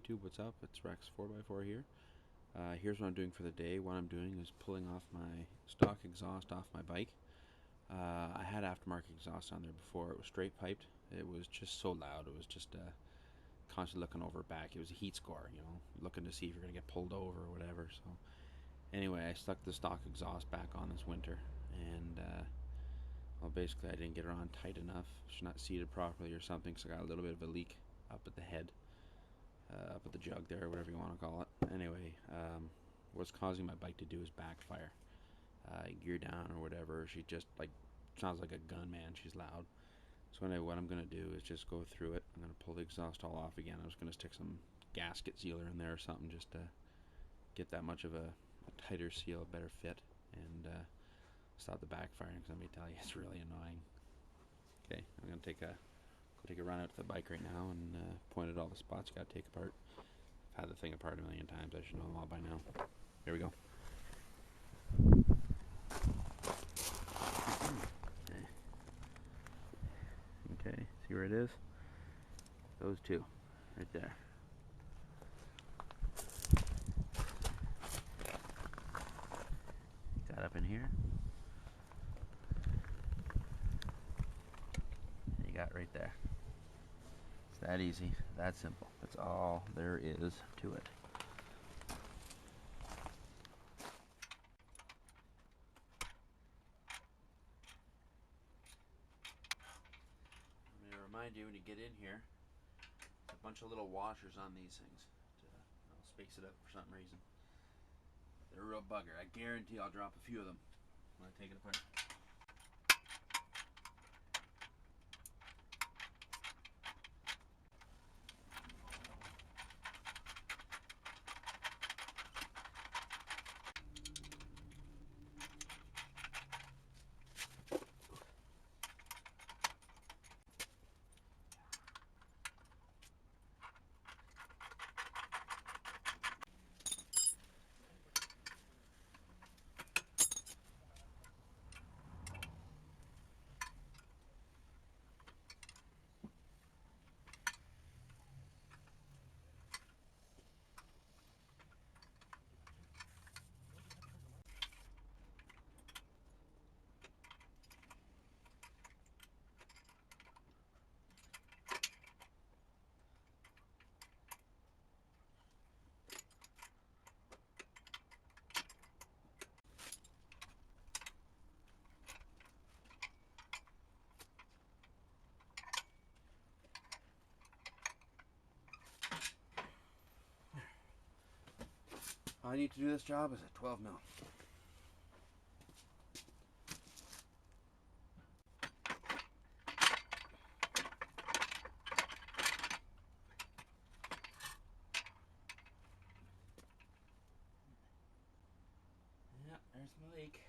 YouTube, what's up? It's Rex 4x4 here. Here's what I'm doing for the day. What I'm doing is pulling off my stock exhaust off my bike. I had aftermarket exhaust on there before. It was straight piped. It was just so loud. It was just constantly looking over back. It was a heat score, you know, looking to see if you're going to get pulled over or whatever. So anyway, I stuck the stock exhaust back on this winter, and well, basically I didn't get it on tight enough. It's not seated properly or something, so I got a little bit of a leak up at the head, up at the jug there, whatever you want to call it. Anyway, what's causing my bike to do is backfire. Gear down or whatever, she just like sounds like a gun, man. She's loud. So anyway, what I'm going to do is just go through it. I'm going to pull the exhaust all off again. I was going to stick some gasket sealer in there or something just to get that much of a tighter seal, a better fit, and stop the backfiring, because let me tell you, it's really annoying. Okay, I'm going to take a run out to the bike right now and point at all the spots you got to take apart. I've had the thing apart a million times. I should know them all by now. Here we go. Okay, see where it is? Those two, right there. Got up in here. And you got right there. It's that easy, that simple. That's all there is to it. I'm going to remind you when you get in here, a bunch of little washers on these things to space it up for some reason. They're a real bugger. I guarantee I'll drop a few of them when I take it apart. All I need to do this job is a 12 mil. Yeah, there's my leak.